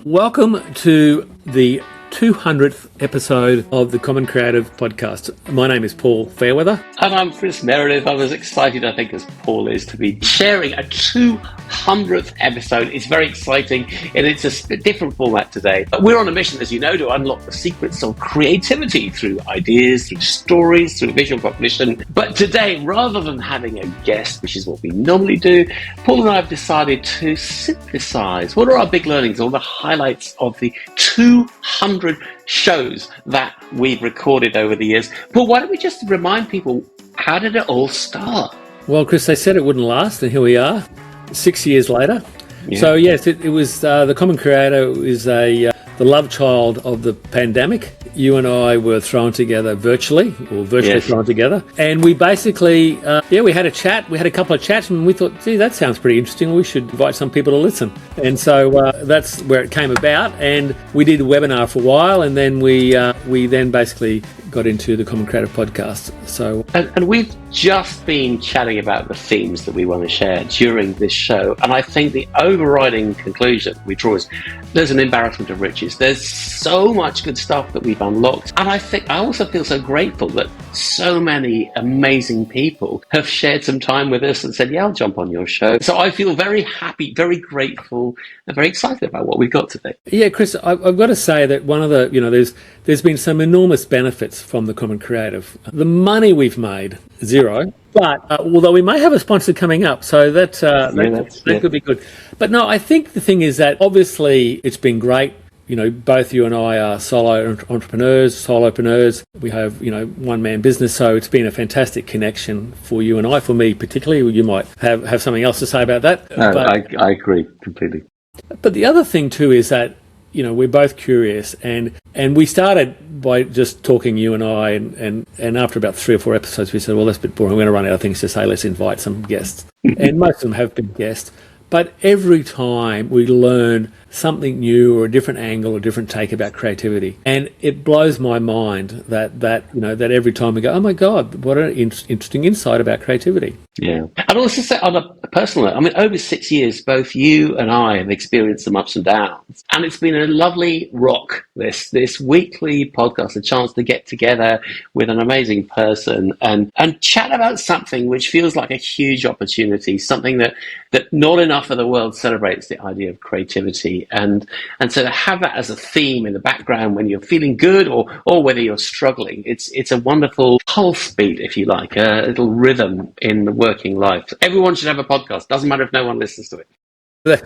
Welcome to the 200th episode of the Common Creative Podcast. My name is Paul Fairweather. And I'm Chris Meredith. I'm as excited, I think, as Paul is to be sharing a 200th episode. It's very exciting, and it's a different format today. But we're on a mission, as you know, to unlock the secrets of creativity through ideas, through stories, through visual cognition. But today, rather than having a guest, which is what we normally do, Paul and I have decided to synthesize what are our big learnings, all the highlights of the 200 shows that we've recorded over the years. Paul, why don't we just remind people, how did it all start? Well, Chris, they said it wouldn't last, and here we are, 6 years later. Yeah. So, yes, it was the Common Creator is the love child of the pandemic. You and I were thrown together virtually yes. thrown together. And we basically, we had a chat. We had a couple of chats, and we thought, gee, that sounds pretty interesting. We should invite some people to listen. And so that's where it came about. And we did a webinar for a while, and then we then basically got into the Common Creative Podcast. So, and we've just been chatting about the themes that we want to share during this show. And I think the overriding conclusion we draw is there's an embarrassment of riches. There's so much good stuff that we've unlocked. And I also feel so grateful that so many amazing people have shared some time with us and said, yeah, I'll jump on your show. So I feel very happy, very grateful, and very excited about what we've got today. Yeah, Chris, I've got to say that one of the, there's been some enormous benefits from the Common Creative. The money we've made, zero. But although we may have a sponsor coming up, so that could be good. But no, I think the thing is that obviously it's been great. Both you and I are solo entrepreneurs, solopreneurs. We have, one-man business, so it's been a fantastic connection for you and I. For me particularly, you might have something else to say about that. No, I agree completely. But the other thing too is that, we're both curious, and we started by just talking, you and I, and after about 3 or 4 episodes, we said, well, that's a bit boring. We're going to run out of things to say. Let's invite some guests. And most of them have been guests. But every time we learn something new or a different angle or a different take about creativity. And it blows my mind that every time we go, oh my God, what an interesting insight about creativity. Yeah. I'd also say on a personal note, over 6 years, both you and I have experienced some ups and downs. And it's been a lovely rock, this weekly podcast, a chance to get together with an amazing person and chat about something which feels like a huge opportunity, something that not enough of the world celebrates, the idea of creativity. And so to have that as a theme in the background when you're feeling good or whether you're struggling, it's a wonderful pulse beat, if you like, a little rhythm in the working life. Everyone should have a podcast. Doesn't matter if no one listens to it.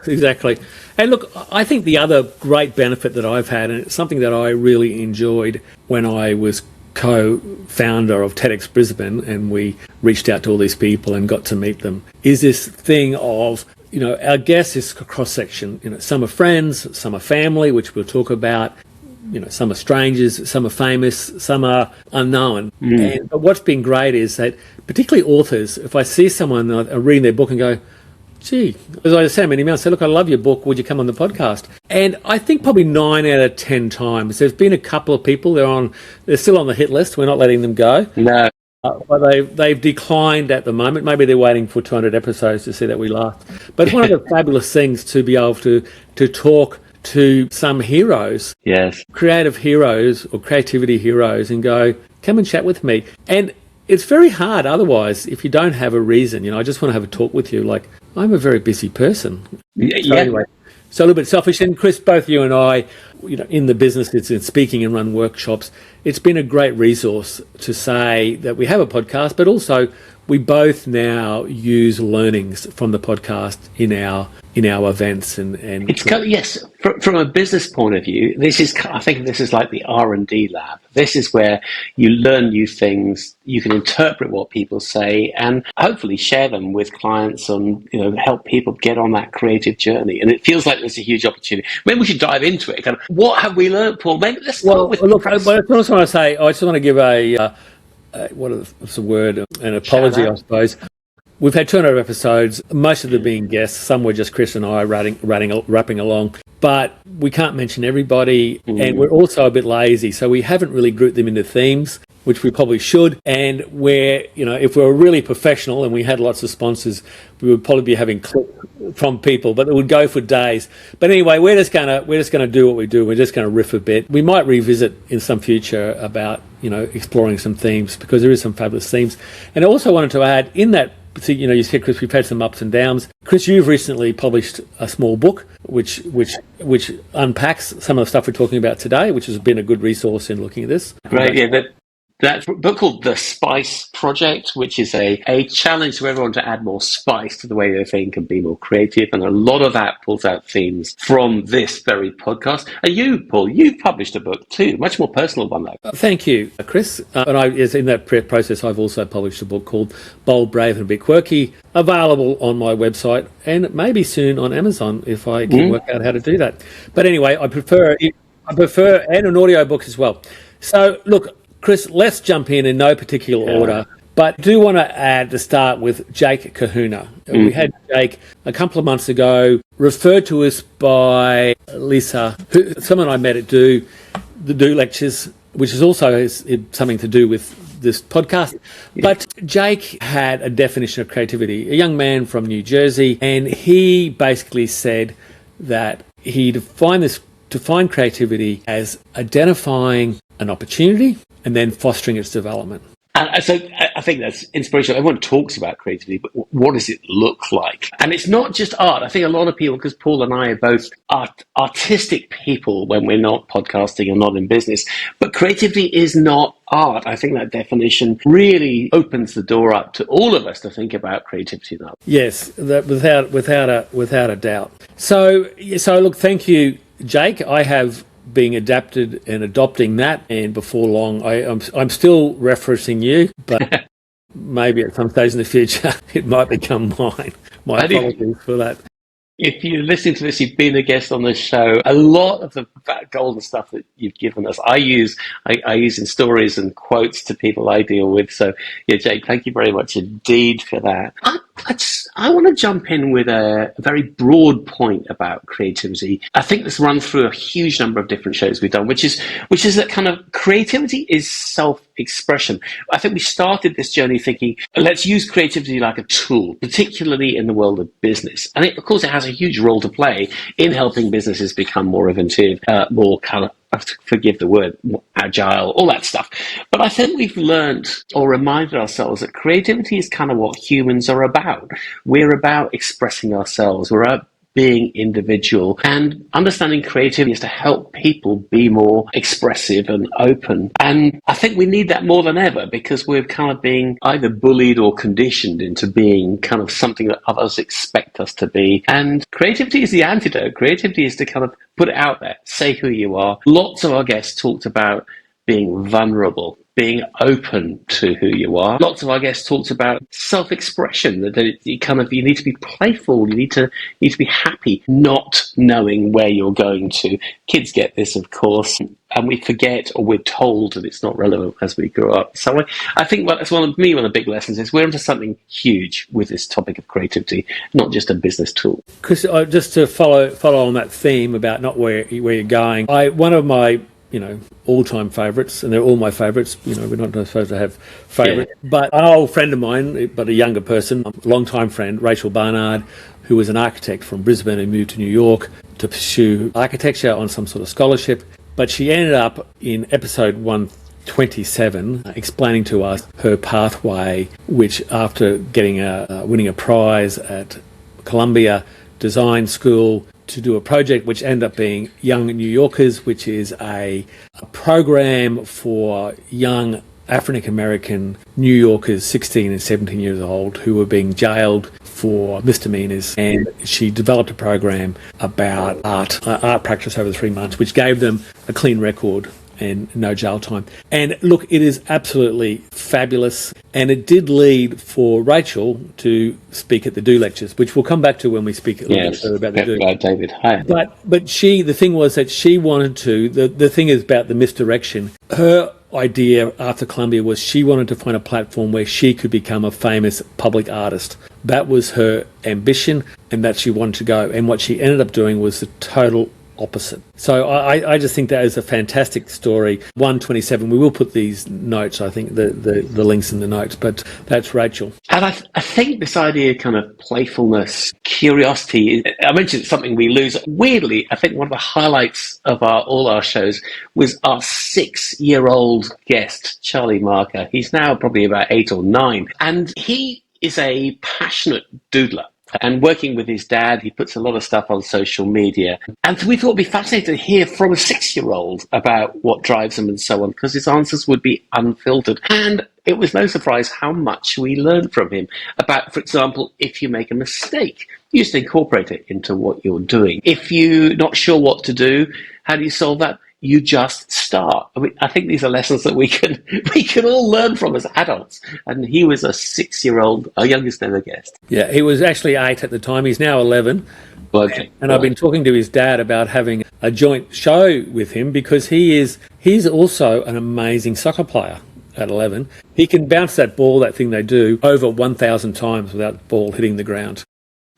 Exactly. And look, I think the other great benefit that I've had, and it's something that I really enjoyed when I was co-founder of TEDx Brisbane and we reached out to all these people and got to meet them, is this thing of, our guests is cross-section. Some are friends, some are family, which we'll talk about. Some are strangers, some are famous, some are unknown. But what's been great is that, particularly authors, if I see someone reading their book and go, gee, as I send them an email and say, look, I love your book, would you come on the podcast? And I think probably 9 out of 10 times, there's been a couple of people, they're still on the hit list, we're not letting them go. No. But they've declined at the moment. Maybe they're waiting for 200 episodes to see that we laugh. But it's one of the fabulous things to be able to talk to some heroes, yes, creative heroes or creativity heroes, and go, come and chat with me. And it's very hard otherwise if you don't have a reason. I just want to have a talk with you. Like, I'm a very busy person. So anyway, so a little bit selfish. And Chris, both you and I, in the business, it's in speaking and run workshops. It's been a great resource to say that we have a podcast, but also we both now use learnings from the podcast in our events and it's yes, from a business point of view, I think this is like the R&D lab. This is where you learn new things, you can interpret what people say and hopefully share them with clients and help people get on that creative journey. And it feels like there's a huge opportunity. Maybe we should dive into it. What have we learned, Paul? Maybe let's start with. Look, I just want to say, I just want to give what's the word? An apology, I suppose. We've had 200 episodes, most of them being guests. Some were just Chris and I rapping along. But we can't mention everybody, and we're also a bit lazy, so we haven't really grouped them into themes. which we probably should. And where, if we were really professional and we had lots of sponsors, we would probably be having clips from people, but it would go for days. But anyway, we're just gonna do what we do. We're just gonna riff a bit. We might revisit in some future about exploring some themes, because there is some fabulous themes. And I also wanted to add in that. So, you said, Chris, we've had some ups and downs. Chris, you've recently published a small book which unpacks some of the stuff we're talking about today, which has been a good resource in looking at this. Right, yeah. That book called The Spice Project, which is a challenge to everyone to add more spice to the way they think and be more creative. And a lot of that pulls out themes from this very podcast. And you, Paul, you've published a book too, much more personal one though. Thank you, Chris. In that process, I've also published a book called Bold, Brave and a Bit Quirky, available on my website and maybe soon on Amazon if I can work out how to do that. But anyway, I prefer and an audio book as well. So look, Chris, let's jump in no particular order, but I do want to start with Jake Kahuna. We had Jake a couple of months ago, referred to us by Lisa, someone I met at the Do Lectures, which is also something to do with this podcast. Yeah. But Jake had a definition of creativity, a young man from New Jersey, and he basically said that he defined creativity as identifying an opportunity and then fostering its development. And so I think that's inspirational. Everyone talks about creativity, but what does it look like? And it's not just art. I think a lot of people, because Paul and I are both artistic people when we're not podcasting and not in business, but creativity is not art. I think that definition really opens the door up to all of us to think about creativity now. Yes, without a doubt. So look, thank you, Jake. I have being adapted and adopting that, and before long I'm still referencing you, but maybe at some stage in the future it might become mine. My apologies for that. If you're listening to this, you've been a guest on this show. A lot of the golden stuff that you've given us, I use in stories and quotes to people I deal with. So, yeah, Jake, thank you very much indeed for that. I want to jump in with a very broad point about creativity. I think this runs through a huge number of different shows we've done, which is that kind of creativity is self-expression. I think we started this journey thinking, let's use creativity like a tool, particularly in the world of business. And of course, it has a huge role to play in helping businesses become more innovative, more kind of, forgive the word, more agile, all that stuff. But I think we've learned or reminded ourselves that creativity is kind of what humans are about. We're about expressing ourselves. We're about being individual, and understanding creativity is to help people be more expressive and open. And I think we need that more than ever, because we're kind of being either bullied or conditioned into being kind of something that others expect us to be. And creativity is the antidote. Creativity is to kind of put it out there, say who you are. Lots of our guests talked about being vulnerable, being open to who you are. Lots of our guests talked about self-expression, that you need to be playful, you need to be happy, not knowing where you're going to. Kids get this, of course, and we forget, or we're told that it's not relevant as we grow up. So I think that's one of the big lessons is we're onto something huge with this topic of creativity, not just a business tool. Chris, just to follow on that theme about not where you're going, one of my all-time favourites, and they're all my favourites. We're not supposed to have favourites, but an old friend of mine, but a younger person, a long-time friend, Rachel Barnard, who was an architect from Brisbane and moved to New York to pursue architecture on some sort of scholarship. But she ended up in episode 127 explaining to us her pathway, which after winning a prize at Columbia Design School, to do a project which ended up being Young New Yorkers, which is a program for young African-American New Yorkers, 16 and 17 years old, who were being jailed for misdemeanors. And she developed a program about art practice over 3 months, which gave them a clean record and no jail time. And look, it is absolutely fabulous. And it did lead for Rachel to speak at the Do Lectures, which we'll come back to when we speak a little bit further about the Do. David. Hi. But the thing was that she wanted to, the thing is about the misdirection. Her idea after Columbia was she wanted to find a platform where she could become a famous public artist. That was her ambition, and that she wanted to go. And what she ended up doing was the total opposite. So I just think that is a fantastic story. 127, we will put these notes, I think, the links in the notes, but that's Rachel. And I think this idea of kind of playfulness, curiosity, I mentioned it's something we lose. Weirdly, I think one of the highlights of all our shows was our 6-year-old guest, Charlie Marker. He's now probably about 8 or 9, and he is a passionate doodler. And working with his dad, he puts a lot of stuff on social media. And we thought it'd be fascinating to hear from a 6-year-old about what drives him and so on, because his answers would be unfiltered. And it was no surprise how much we learned from him about, for example, if you make a mistake, you just incorporate it into what you're doing. If you're not sure what to do, how do you solve that? You just start. I mean, I think these are lessons that we can all learn from as adults. And he was a 6-year-old, our youngest ever guest. Yeah, he was actually 8 at the time. He's now 11. Okay. And I've been talking to his dad about having a joint show with him because he's also an amazing soccer player at 11. He can bounce that ball, that thing they do, over 1,000 times without the ball hitting the ground.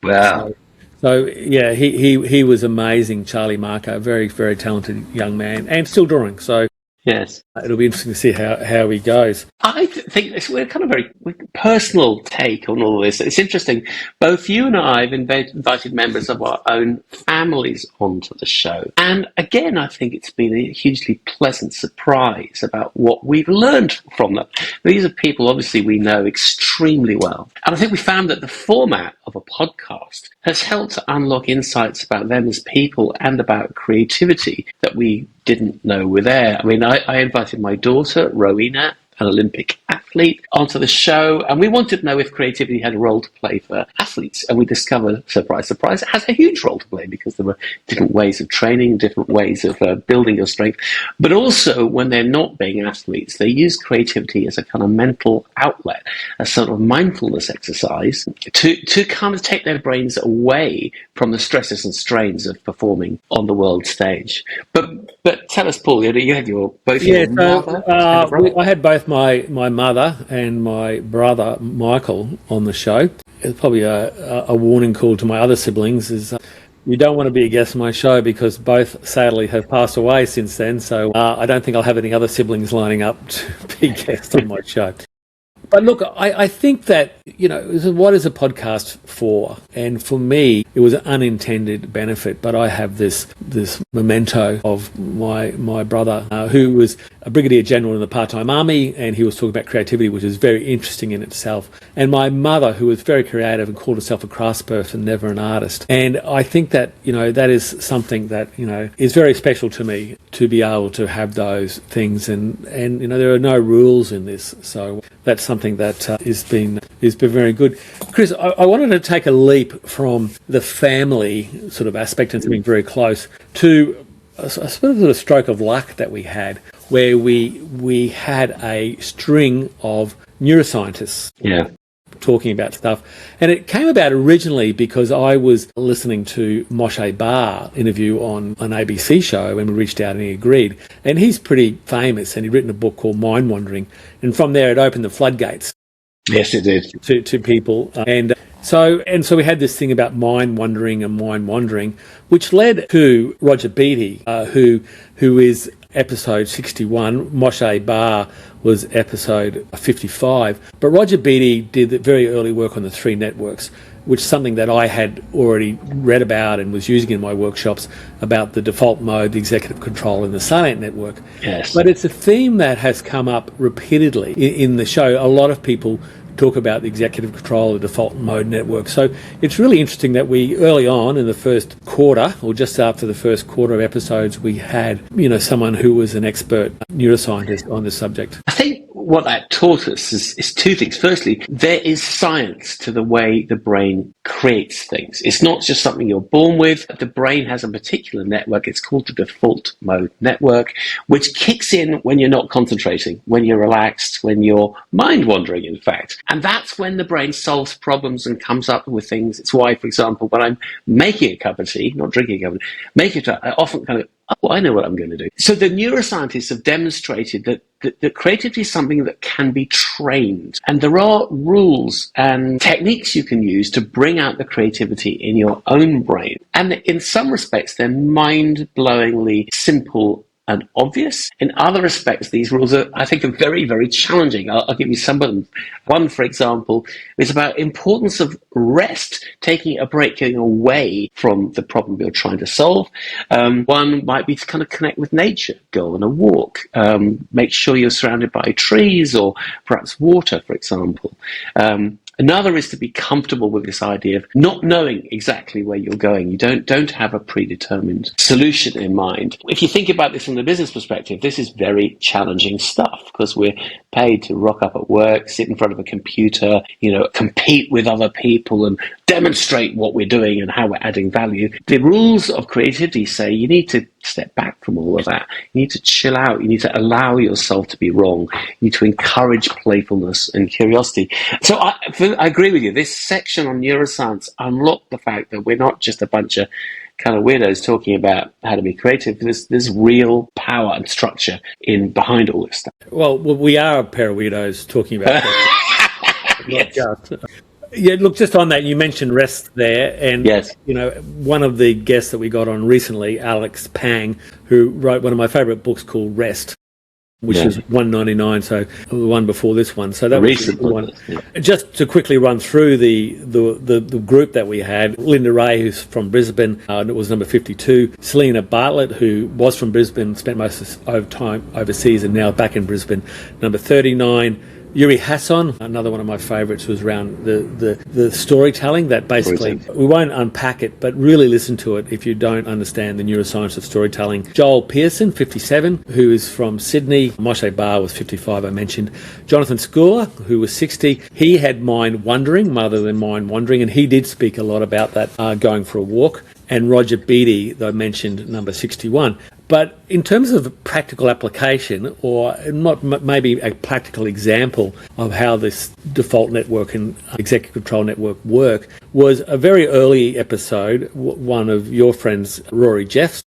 Wow. So yeah, he was amazing, Charlie Marker, a very, very talented young man, and still drawing. So yes, it'll be interesting to see how he goes. I think we're kind of very personal take on all of this. It's interesting. Both you and I have invited members of our own families onto the show. And again, I think it's been a hugely pleasant surprise about what we've learned from them. These are people, obviously, we know extremely well. And I think we found that the format of a podcast has helped to unlock insights about them as people and about creativity that we didn't know were there. I mean, I invited my daughter, Rowena, an Olympic athlete, onto the show, and we wanted to know if creativity had a role to play for athletes. And we discovered, surprise, surprise, it has a huge role to play because there were different ways of training, different ways of building your strength. But also, when they're not being athletes, they use creativity as a kind of mental outlet, a sort of mindfulness exercise to kind of take their brains away from the stresses and strains of performing on the world stage. But tell us, Paul, you had your mother. I had both my mother and my brother Michael on the show. It's probably a warning call to my other siblings is you don't want to be a guest on my show because both sadly have passed away since then. So I don't think I'll have any other siblings lining up to be guests on my show. But look, I think that, what is a podcast for? And for me, it was an unintended benefit. But I have this memento of my brother, who was a brigadier general in the part-time army, and he was talking about creativity, which is very interesting in itself. And my mother, who was very creative and called herself a craftsperson, never an artist. And I think that, that is something that, is very special to me to be able to have those things. And there are no rules in this. So that's something that has been very good. Chris, I wanted to take a leap from the family sort of aspect and something very close to a sort of stroke of luck that we had, where we had a string of neuroscientists talking about stuff. And it came about originally because I was listening to Moshe Bar interview on an ABC show, and we reached out and he agreed. And he's pretty famous, and he'd written a book called Mind Wandering. And from there, it opened the floodgates. Yes, it did. To people. And so we had this thing about mind wandering, which led to Roger Beatty, who is episode 61. Moshe Bar was episode 55. But Roger Beatty did the very early work on the 3 networks, which is something that I had already read about and was using in my workshops about the default mode, the executive control, and the silent network. Yes. But it's a theme that has come up repeatedly in the show. A lot of people talk about the executive control, the default mode network. So it's really interesting that we, early on in the first quarter, or just after the first quarter of episodes, we had, someone who was an expert neuroscientist on the subject. I think what that taught us is 2 things. Firstly, there is science to the way the brain creates things. It's not just something you're born with. The brain has a particular network. It's called the default mode network, which kicks in when you're not concentrating, when you're relaxed, when you're mind wandering, in fact. And that's when the brain solves problems and comes up with things. It's why, for example, when I'm making a cup of tea, not drinking a cup of tea, I often kind of oh, I know what I'm going to do. So the neuroscientists have demonstrated that creativity is something that can be trained. And there are rules and techniques you can use to bring out the creativity in your own brain. And in some respects, they're mind-blowingly simple and obvious. In other respects, these rules are, I think, are very, very challenging. I'll give you some of them. One, for example, is about importance of rest, taking a break, going away from the problem you're trying to solve. One might be to kind of connect with nature, go on a walk, make sure you're surrounded by trees or perhaps water, for example. Another is to be comfortable with this idea of not knowing exactly where you're going. You don't have a predetermined solution in mind. If you think about this from the business perspective, this is very challenging stuff because we're paid to rock up at work, sit in front of a computer, compete with other people and demonstrate what we're doing and how we're adding value. The rules of creativity say you need to step back from all of that. You need to chill out. You need to allow yourself to be wrong. You need to encourage playfulness and curiosity. So I agree with you. This section on neuroscience unlocked the fact that we're not just a bunch of kind of weirdos talking about how to be creative. There's real power and structure behind all this stuff. Well, we are a pair of weirdos talking about that. Yes. Not just. Yeah, look, just on that, you mentioned rest there, and yes. One of the guests that we got on recently, Alex Pang, who wrote one of my favourite books called Rest, which is $1.99, so the one before this one. So that was the one. Yeah. Just to quickly run through the group that we had: Linda Ray, who's from Brisbane, it was number 52. Selena Bartlett, who was from Brisbane, spent most of time overseas and now back in Brisbane, number 39. Yuri Hasson, another one of my favourites, was around the storytelling that basically, we won't unpack it, but really listen to it if you don't understand the neuroscience of storytelling. Joel Pearson, 57, who is from Sydney. Moshe Bar was 55, I mentioned. Jonathan Schooler, who was 60. He had mind wandering rather than mind wandering, and he did speak a lot about that, going for a walk. And Roger Beatty, that I mentioned, number 61. But in terms of practical application, or not maybe a practical example of how this default network and executive control network work, was a very early episode, one of your friends, Rory Jeffs,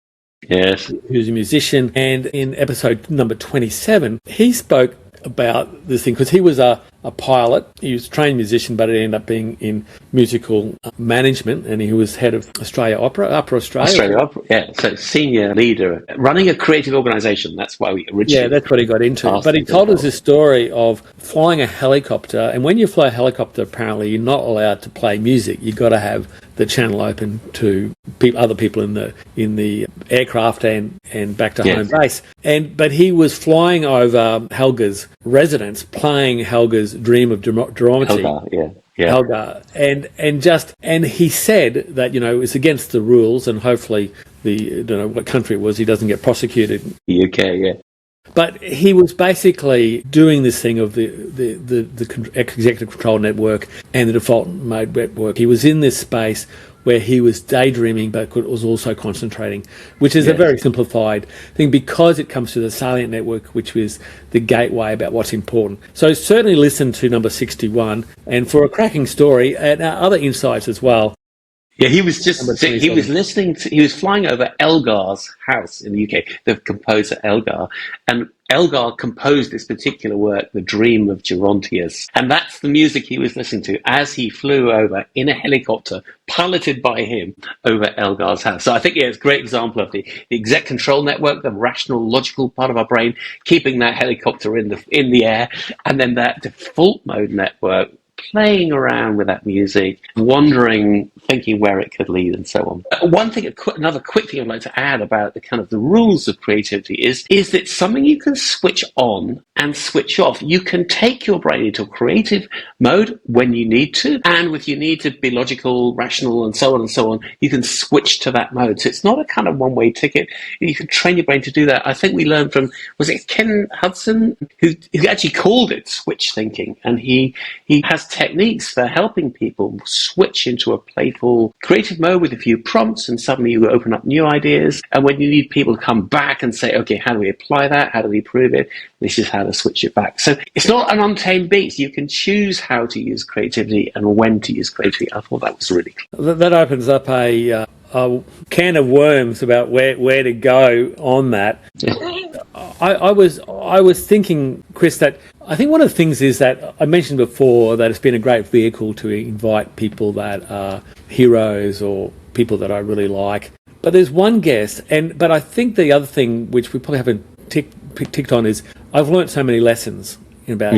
yes, who's a musician. And in episode number 27, he spoke about this thing because he was a pilot. He was a trained musician, but it ended up being in musical management, and he was head of Australia Australia Opera, yeah. So senior leader, running a creative organisation. That's why we originally... Yeah, that's what he got into. But he told us this story of flying a helicopter, and when you fly a helicopter, apparently you're not allowed to play music. You've got to have the channel open to other people in the aircraft and back to home base. But he was flying over Helga's residence, playing Helga's Dream of Geometry. Helga, and he said that it's against the rules, and hopefully I don't know what country it was, he doesn't get prosecuted. UK, yeah. But he was basically doing this thing of the executive control network and the default mode network. He was in this space where he was daydreaming but was also concentrating, which is a very simplified thing because it comes to the salient network, which was the gateway about what's important. So certainly listen to number 61, and for a cracking story and other insights as well. Yeah, he was flying over Elgar's house in the UK, the composer Elgar, and Elgar composed this particular work, The Dream of Gerontius, and that's the music he was listening to as he flew over in a helicopter, piloted by him, over Elgar's house. So I think, it's a great example of the exec control network, the rational, logical part of our brain, keeping that helicopter in the air, and then that default mode network, playing around with that music, wandering, thinking where it could lead, and so on. Another quick thing I'd like to add about the rules of creativity is that something you can switch on and switch off. You can take your brain into a creative mode when you need to, and if you need to be logical, rational, and so on, you can switch to that mode. So it's not a kind of one-way ticket. You can train your brain to do that. I think we learned from, was it Ken Hudson, who actually called it switch thinking, and he has techniques for helping people switch into a playful, creative mode with a few prompts, and suddenly you open up new ideas. And when you need people to come back and say, okay, how do we apply that? How do we prove it? This is how to switch it back. So it's not an untamed beast. You can choose how to use creativity and when to use creativity. I thought that was really cool. That opens up a a can of worms about where to go on that. I was thinking, Chris, that I think one of the things is that I mentioned before that it's been a great vehicle to invite people that are heroes or people that I really like. But there's one guest, but I think the other thing which we probably haven't ticked on is I've learnt so many lessons about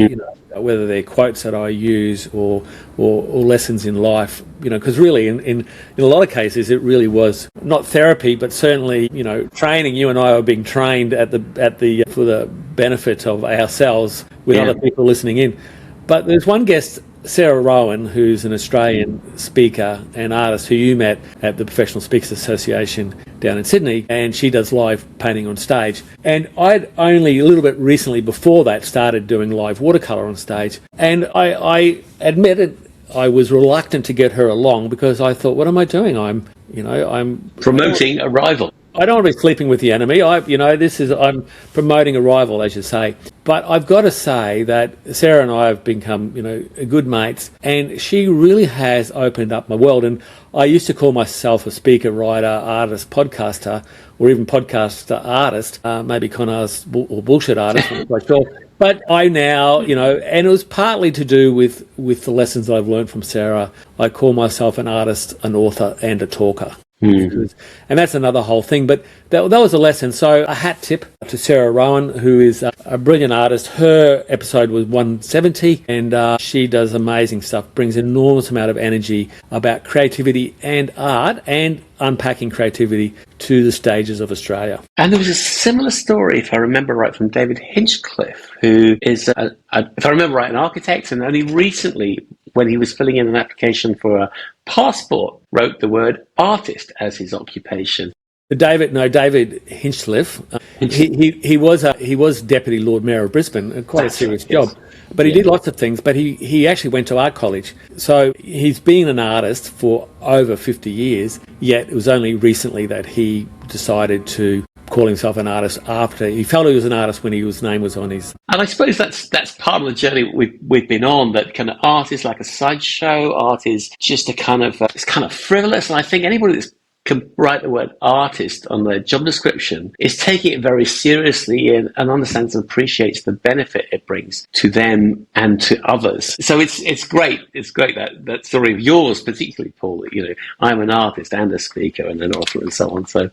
whether they're quotes that I use or lessons in life, because really in a lot of cases it really was not therapy, but certainly training. You and I are being trained for the benefit of ourselves with other people listening in. But there's one guest, Sarah Rowan, who's an Australian speaker and artist who you met at the Professional Speakers Association down in Sydney, and she does live painting on stage. And I'd only a little bit recently before that started doing live watercolour on stage, and I admitted I was reluctant to get her along because I thought, what am I doing? I'm promoting a rival. I don't want to be sleeping with the enemy. I'm promoting a rival, as you say. But I've got to say that Sarah and I have become, good mates, and she really has opened up my world. And I used to call myself a speaker, writer, artist, podcaster, or even podcaster artist, maybe con artist or bullshit artist, I'm not quite sure. But I now, and it was partly to do with the lessons that I've learned from Sarah. I call myself an artist, an author, and a talker. And that's another whole thing. But that was a lesson. So a hat tip to Sarah Rowan, who is a brilliant artist. Her episode was 170, and she does amazing stuff, brings an enormous amount of energy about creativity and art and unpacking creativity to the stages of Australia. And there was a similar story, if I remember right, from David Hinchcliffe, who is, if I remember right, an architect, and only recently, when he was filling in an application for a passport, wrote the word artist as his occupation. David Hinchcliffe. He was Deputy Lord Mayor of Brisbane, quite a serious job. But he did lots of things, but he actually went to art college. So he's been an artist for over 50 years, yet it was only recently that he decided to call himself an artist after he felt he was an artist when his name was on his. And I suppose that's part of the journey we've been on. That kind of art is like a sideshow. Art is just a kind of it's kind of frivolous. And I think anybody that can write the word artist on their job description is taking it very seriously and understands and appreciates the benefit it brings to them and to others. So it's great. It's great that story of yours, particularly, Paul. That, I'm an artist and a speaker and an author and so on. So.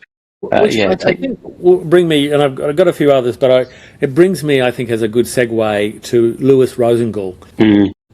I think will bring me, and I've got a few others, but it brings me, I think, as a good segue to Lewis Rosengal,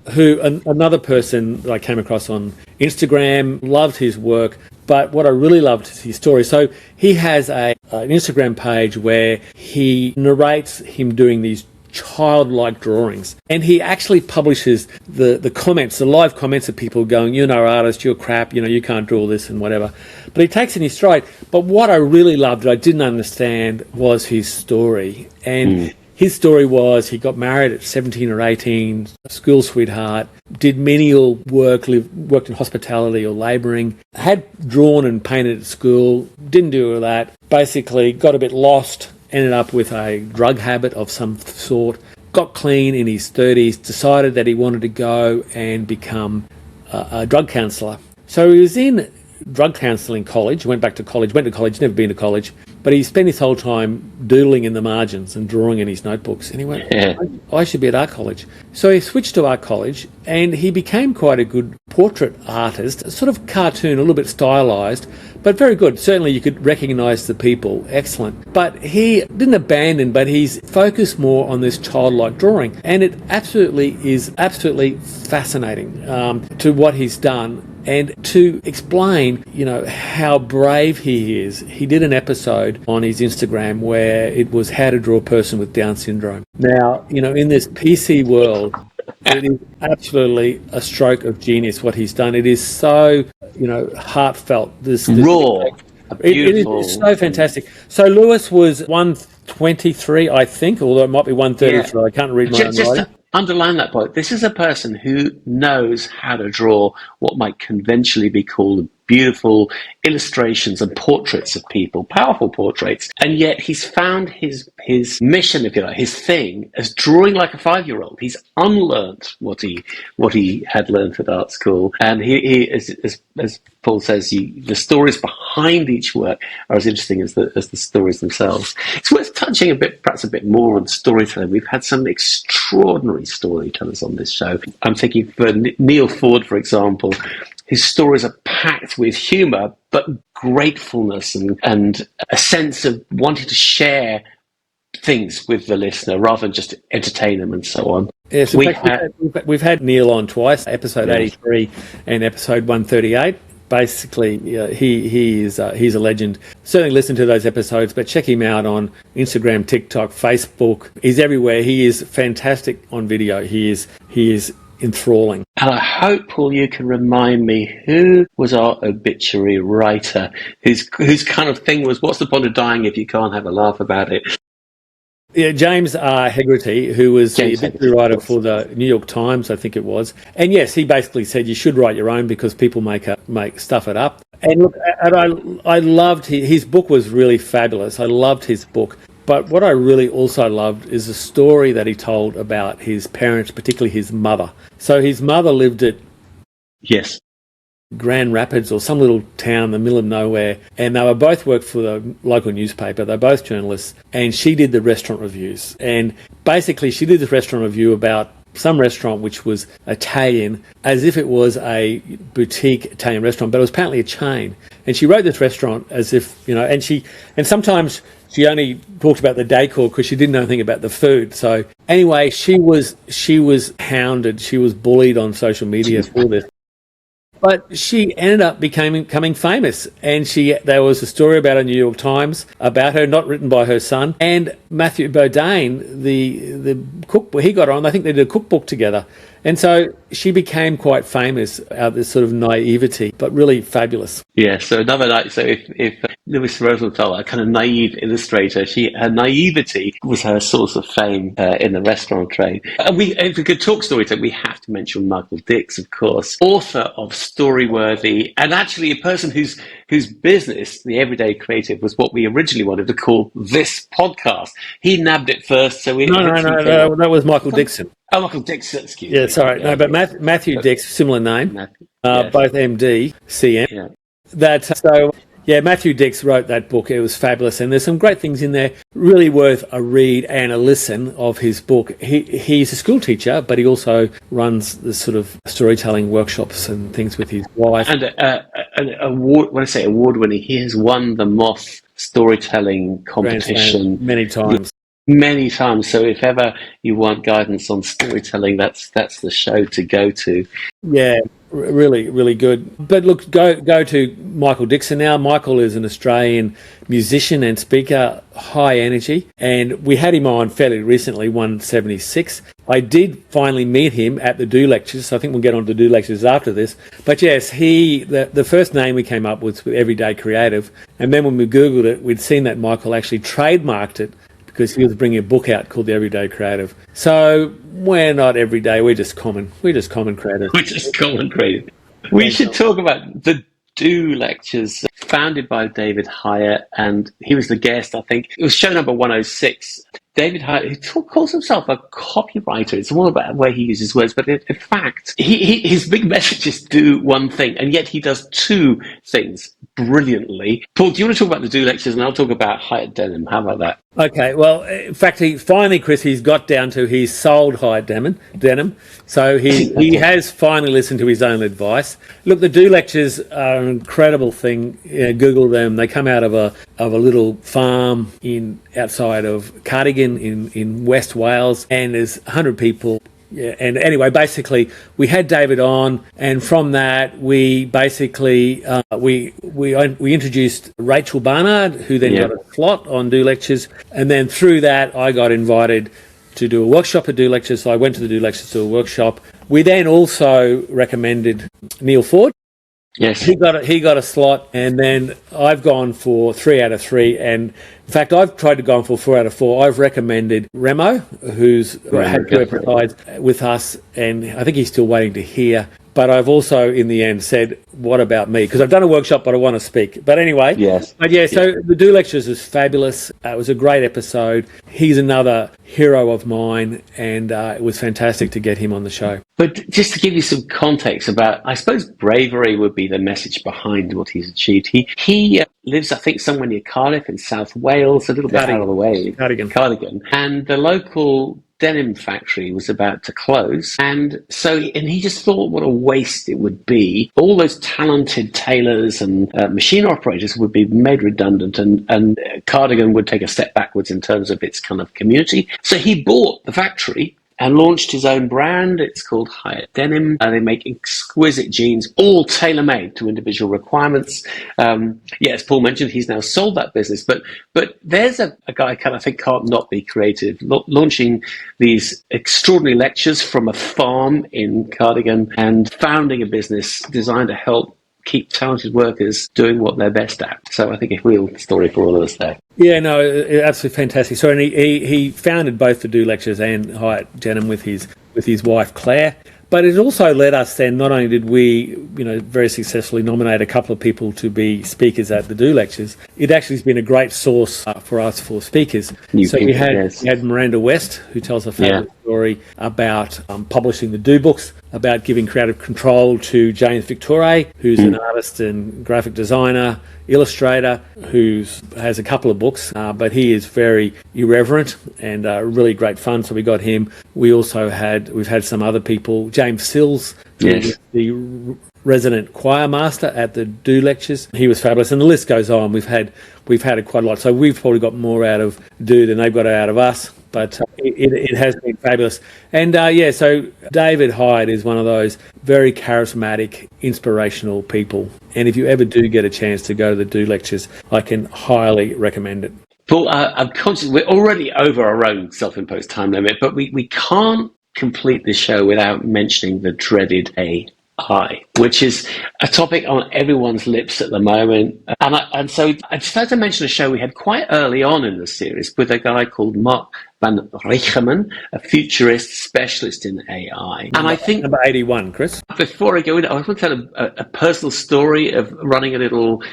who another person that I came across on Instagram, loved his work, but what I really loved is his story. So he has an Instagram page where he narrates him doing these childlike drawings, and he actually publishes the comments, the live comments of people going, "You're no artist, you're crap, you can't draw this," and whatever. But he takes it in his stride. But what I really loved that I didn't understand was his story. And his story was he got married at 17 or 18, school sweetheart, did menial work, worked in hospitality or labouring, had drawn and painted at school, didn't do all that, basically got a bit lost, ended up with a drug habit of some sort, got clean in his 30s, decided that he wanted to go and become a drug counsellor. So he was in drug counselling college, went to college, never been to college, but he spent his whole time doodling in the margins and drawing in his notebooks. And he went, I should be at art college. So he switched to art college and he became quite a good portrait artist, sort of cartoon, a little bit stylised, but very good. Certainly you could recognise the people, excellent. But he didn't abandon, but he's focused more on this childlike drawing. And it is absolutely fascinating to what he's done. And to explain, how brave he is, he did an episode on his Instagram where it was how to draw a person with Down syndrome. Now, in this PC world, it is absolutely a stroke of genius what he's done. It is so, heartfelt. This raw. It is so fantastic. So Lewis was 123, I think, although it might be 133. I can't read my own writing. Underline that point. This is a person who knows how to draw what might conventionally be called beautiful illustrations and portraits of people, powerful portraits. And yet he's found his mission, if you like, his thing, as drawing like a 5-year-old. He's unlearned what he had learned at art school. And he as Paul says, the stories behind each work are as interesting as the stories themselves. It's worth touching perhaps a bit more on storytelling. We've had some extraordinary storytellers on this show. I'm thinking for Neil Ford, for example. His stories are packed with humour, but gratefulness and a sense of wanting to share things with the listener rather than just entertain them and so on. Yes, we've had Neil on twice, episode 83 and episode 138. Basically, he's a legend. Certainly listen to those episodes, but check him out on Instagram, TikTok, Facebook. He's everywhere. He is fantastic on video. He is enthralling. And I hope, Paul, you can remind me who was our obituary writer, whose kind of thing was, what's the point of dying if you can't have a laugh about it? Yeah, James R. Hegarty, who was the obituary writer for the New York Times, I think it was. And yes, he basically said you should write your own because people make stuff it up. And look, I loved his book was really fabulous. I loved his book. But what I really also loved is the story that he told about his parents, particularly his mother. So his mother lived at Grand Rapids or some little town in the middle of nowhere, and they were both worked for the local newspaper. They're both journalists, and she did the restaurant reviews. And basically she did this restaurant review about some restaurant which was Italian, as if it was a boutique Italian restaurant, but it was apparently a chain. And she wrote this restaurant as if, and sometimes she only talked about the decor because she didn't know anything about the food. So anyway, she was hounded, she was bullied on social media for this. But she ended up becoming famous, and there was a story about her in the New York Times about her, not written by her son. And Matthew Bourdain, the cook, he got on. I think they did a cookbook together, and so she became quite famous out of this sort of naivety, but really fabulous. Yeah. So if Lewis Rosenthal, a kind of naive illustrator, her naivety was her source of fame in the restaurant trade. And if we could talk storytelling, we have to mention Michael Dix, of course, author of Storyworthy, and actually a person whose business, The Everyday Creative, was what we originally wanted to call this podcast. He nabbed it first, so we... No, that was Michael Dixon. Oh, Michael Dixon, excuse me. Yeah, sorry. No, but Matthew Dix, similar name, both MD, CM. Yeah. Matthew Dix wrote that book. It was fabulous, and there's some great things in there. Really worth a read and a listen of his book. He's a school teacher, but he also runs the sort of storytelling workshops and things with his wife. And an award. When I say award-winning, he has won the Moth storytelling competition many times. Many times. So if ever you want guidance on storytelling, that's the show to go to. Yeah, really, really good. But look, go to Michael Dixon now. Michael is an Australian musician and speaker, high energy, and we had him on fairly recently, 176. I did finally meet him at the Do Lectures, so I think we'll get on to Do Lectures after this. But yes, the first name we came up with Everyday Creative, and then when we Googled it, we'd seen that Michael actually trademarked it, because he was bringing a book out called The Everyday Creative. So we're not everyday, we're just common. We're just common creative. We're just common creative. We should talk about the Do Lectures, founded by David Hyatt, and he was the guest, I think. It was show number 106. David Hyatt, who calls himself a copywriter. It's all about where he uses words, but in fact, his big message is do one thing, and yet he does two things brilliantly. Paul, do you want to talk about the Do Lectures, and I'll talk about Hyatt Denim? How about that? Okay, well, in fact, he's got down to he's sold Hyatt Denim, so he has finally listened to his own advice. Look, the Do Lectures are an incredible thing. Google them. They come out of a little farm outside of Cardigan in West Wales, and there's 100 people. Yeah, and anyway, basically, we had David on, and from that, we basically we introduced Rachel Barnard, who then got a slot on Do Lectures, and then through that, I got invited to do a workshop at Do Lectures. So I went to the Do Lectures to do a workshop. We then also recommended Neil Ford. Yes, he got a slot, and then I've gone for 3 out of 3, and in fact I've tried to go on for 4 out of 4. I've recommended Remo, who's had 2 episodes with us, and I think he's still waiting to hear. but I've also in the end said, what about me? Because I've done a workshop, but I want to speak. But anyway, Yes. but yeah, so the Do Lectures is fabulous. It was a great episode. He's another hero of mine, and it was fantastic to get him on the show. But just to give you some context about, I suppose bravery would be the message behind what he's achieved. He lives, I think, somewhere near Cardiff in South Wales, a little bit out of the way. Cardigan. And the local denim factory was about to close. And he just thought what a waste it would be. All those talented tailors and machine operators would be made redundant, and Cardigan would take a step backwards in terms of its kind of community. So he bought the factory and launched his own brand. It's called Hyatt Denim. They make exquisite jeans, all tailor-made to individual requirements. As Paul mentioned, he's now sold that business. But there's a guy I think can't not be creative, launching these extraordinary lectures from a farm in Cardigan and founding a business designed to help keep talented workers doing what they're best at. So I think a real story for all of us there. Yeah, no, absolutely fantastic. So and he founded both the Do Lectures and Hyatt Denim with his wife Claire. But it also led us then, not only did we, very successfully nominate a couple of people to be speakers at the Do Lectures, it actually has been a great source for us for speakers. We had Miranda West, who tells a fabulous story about publishing the Do books, about giving creative control to James Victoire, who's an artist and graphic designer, illustrator, who has a couple of books, but he is very irreverent and really great fun. So we got him. We've had some other people. James Sills, the resident choir master at the Do Lectures. He was fabulous, and the list goes on. We've had quite a lot. So we've probably got more out of Do than they've got out of us. But it has been fabulous. And so David Hyde is one of those very charismatic, inspirational people. And if you ever do get a chance to go to the Do Lectures, I can highly recommend it. Paul, I'm conscious we're already over our own self-imposed time limit, but we can't complete this show without mentioning the dreaded AI, which is a topic on everyone's lips at the moment. And so I decided to mention a show we had quite early on in the series with a guy called Mark van Richeman, a futurist specialist in AI. And I think number 81, Chris. Before I go in, I want to tell a personal story of running a little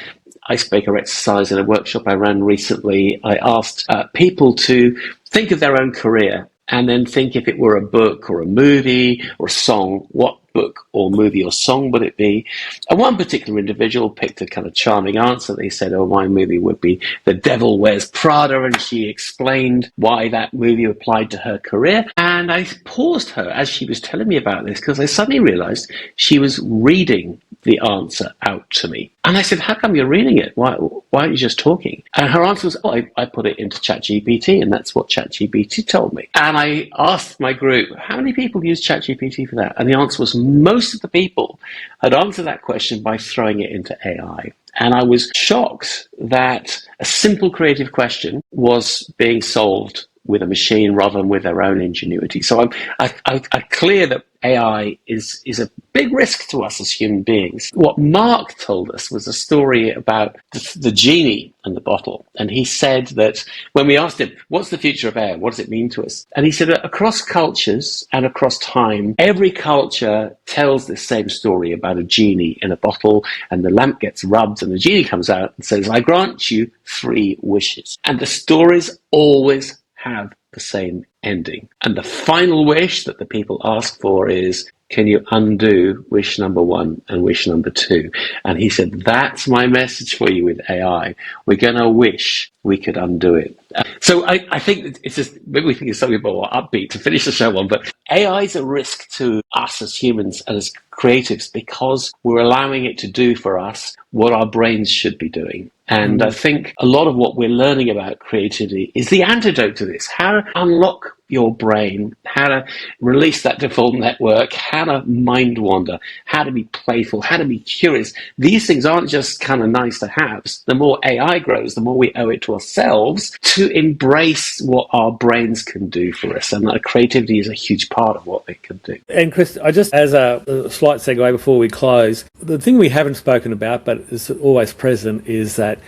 icebreaker exercise in a workshop I ran recently. I asked people to think of their own career and then think if it were a book or a movie or a song, what book or movie or song would it be? And one particular individual picked a kind of charming answer. They said, my movie would be The Devil Wears Prada, and she explained why that movie applied to her career. And I paused her as she was telling me about this because I suddenly realized she was reading the answer out to me. And I said, how come you're reading it? Why aren't you just talking? And her answer was, I put it into ChatGPT, and that's what ChatGPT told me. And I asked my group, how many people use ChatGPT for that? And the answer was most of the people had answered that question by throwing it into AI. And I was shocked that a simple creative question was being solved with a machine rather than with their own ingenuity. So I'm clear that AI is a big risk to us as human beings. What Mark told us was a story about the genie and the bottle. And he said that when we asked him, what's the future of AI? What does it mean to us? And he said that across cultures and across time, every culture tells the same story about a genie in a bottle, and the lamp gets rubbed and the genie comes out and says, I grant you 3 wishes. And the stories always have the same ending. And the final wish that the people ask for is, can you undo wish number 1 and wish number 2? And he said, that's my message for you with AI. We're going to wish we could undo it. So I think it's just, maybe we think it's something more upbeat to finish the show on, but AI is a risk to us as humans and as creatives because we're allowing it to do for us what our brains should be doing. And I think a lot of what we're learning about creativity is the antidote to this. How to unlock your brain, how to release that default network, how to mind wander, how to be playful, how to be curious. These things aren't just kind of nice to haves. The more AI grows, the more we owe it to ourselves to embrace what our brains can do for us. And creativity is a huge part of what it can do. And Chris, I just, as a slight segue before we close, the thing we haven't spoken about, but is always present, is that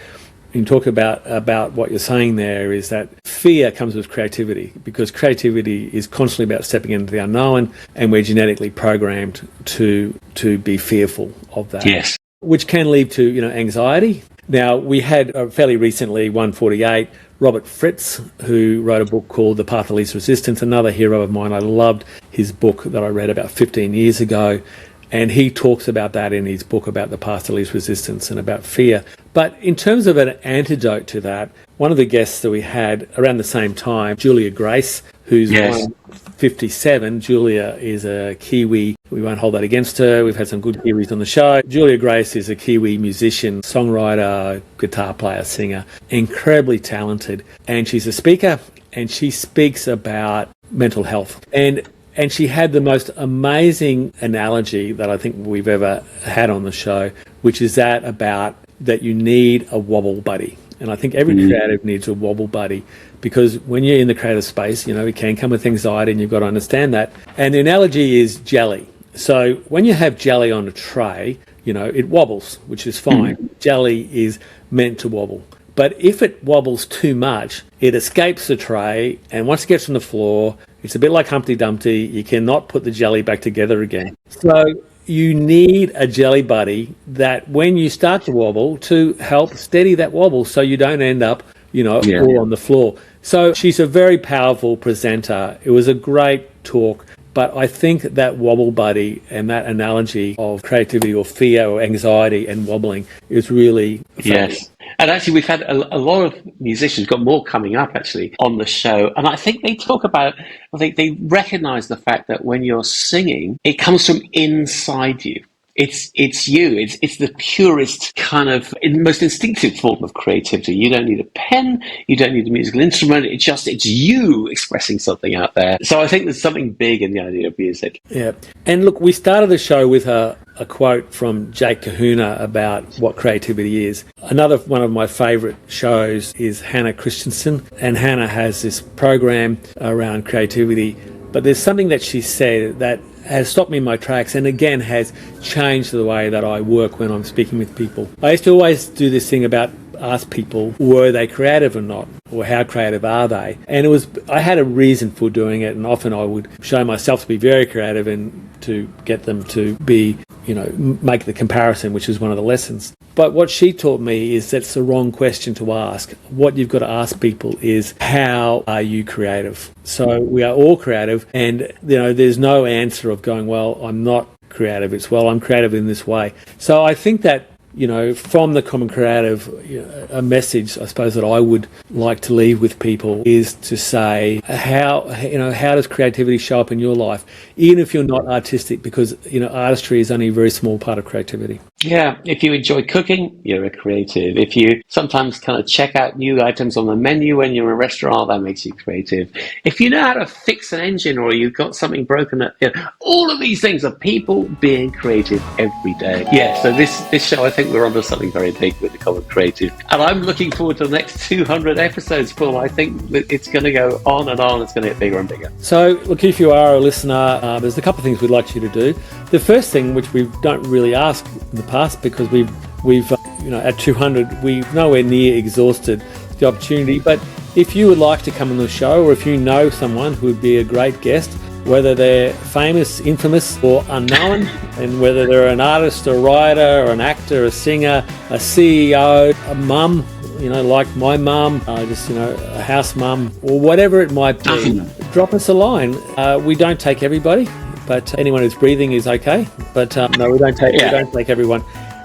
you talk about what you're saying there is that fear comes with creativity, because creativity is constantly about stepping into the unknown, and we're genetically programmed to be fearful of that. Yes. Which can lead to, anxiety. Now, we had fairly recently, 148, Robert Fritz, who wrote a book called The Path of Least Resistance, another hero of mine. I loved his book that I read about 15 years ago. And he talks about that in his book about the path to least resistance and about fear. But in terms of an antidote to that, one of the guests that we had around the same time, Julia Grace, who's 57. Julia is a Kiwi. We won't hold that against her. We've had some good Kiwis on the show. Julia Grace is a Kiwi musician, songwriter, guitar player, singer, incredibly talented. And she's a speaker, and she speaks about mental health. And she had the most amazing analogy that I think we've ever had on the show, which is that you need a wobble buddy. And I think every creative needs a wobble buddy, because when you're in the creative space, it can come with anxiety, and you've got to understand that. And the analogy is jelly. So when you have jelly on a tray, it wobbles, which is fine. Jelly is meant to wobble. But if it wobbles too much, it escapes the tray, and once it gets on the floor, it's a bit like Humpty Dumpty. You cannot put the jelly back together again. So you need a jelly buddy that when you start to wobble, to help steady that wobble so you don't end up, all on the floor. So she's a very powerful presenter. It was a great talk. But I think that wobble buddy and that analogy of creativity or fear or anxiety and wobbling is really yes. And actually, we've had a lot of musicians, got more coming up actually on the show. And I think they talk about, they recognize the fact that when you're singing, it comes from inside you. It's you. It's the purest kind of most instinctive form of creativity. You don't need a pen. You don't need a musical instrument. It's you expressing something out there. So I think there's something big in the idea of music. Yeah. And look, we started the show with a quote from Jake Kahuna about what creativity is. Another one of my favorite shows is Hannah Christensen. And Hannah has this program around creativity. But there's something that she said that has stopped me in my tracks, and again has changed the way that I work when I'm speaking with people. I used to always do this thing about ask people, were they creative or not, or how creative are they? And I had a reason for doing it, and often I would show myself to be very creative and to get them to be, make the comparison, which is one of the lessons. But what she taught me is that's the wrong question to ask. What you've got to ask people is, how are you creative? So we are all creative, and there's no answer of going, well, I'm not creative. It's, well, I'm creative in this way. So I think that from the Common Creative, a message, I suppose, that I would like to leave with people is to say, how does creativity show up in your life, even if you're not artistic, because, artistry is only a very small part of creativity. Yeah, if you enjoy cooking, you're a creative. If you sometimes kind of check out new items on the menu when you're in a restaurant, that makes you creative. If you know how to fix an engine, or you've got something broken, all of these things are people being creative every day. Yeah, so this show, I think we're onto something very big with the Common Creative. And I'm looking forward to the next 200 episodes, Paul. I think it's going to go on and on. It's going to get bigger and bigger. So, look, if you are a listener, there's a couple of things we'd like you to do. The first thing, which we don't really ask in the past, because we've at 200, we've nowhere near exhausted the opportunity. But if you would like to come on the show, or if you know someone who would be a great guest, whether they're famous, infamous, or unknown, and whether they're an artist, a writer, or an actor, a singer, a CEO, a mum, like my mum, a house mum, or whatever it might be, drop us a line. We don't take everybody, but anyone who's breathing is okay. But no, we don't take everyone.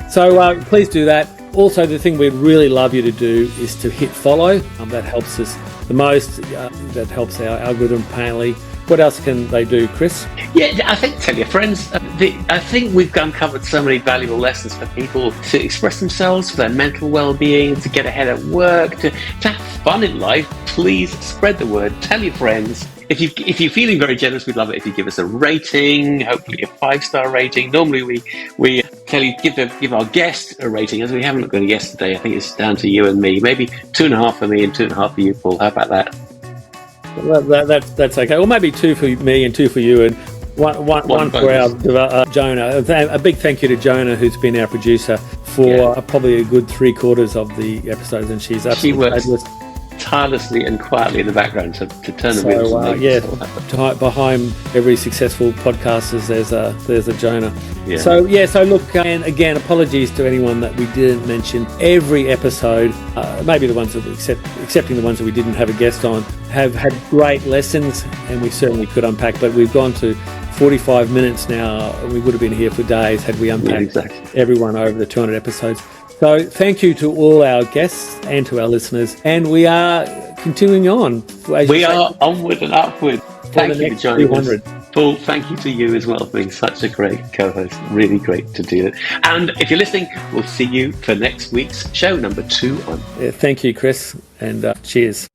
So please do that. Also, the thing we'd really love you to do is to hit follow. That helps us the most. That helps our algorithm apparently. What else can they do, Chris? Yeah, I think tell your friends. I think we've uncovered so many valuable lessons for people to express themselves, for their mental well-being, to get ahead at work, to have fun in life. Please spread the word. Tell your friends. If you're feeling very generous, we'd love it if you give us a rating, hopefully a 5-star rating. Normally we tell you give our guest a rating, as we haven't got a guest today. I think it's down to you and me. Maybe 2.5 for me and 2.5 for you, Paul. How about that? Well, that's okay. Or maybe 2 for me and 2 for you, and one for our Jonah. A big thank you to Jonah, who's been our producer, for probably a good 3/4 of the episodes, and she's She absolutely works fabulous. tirelessly and quietly in the background to turn the wheels and make this all happen. Behind every successful podcaster, there's a Jonah. Yeah. So look, and again, apologies to anyone that we didn't mention. Every episode, maybe the ones that excepting the ones that we didn't have a guest on, have had great lessons, and we certainly could unpack. But we've gone to 45 minutes now. We would have been here for days had we unpacked everyone over the 200 episodes. So thank you to all our guests and to our listeners. And we are continuing on. We are onward and upward. Thank you for joining us. Paul, thank you to you as well for being such a great co-host. Really great to do it. And if you're listening, we'll see you for next week's show, number 2 on. Thank you, Chris, and cheers.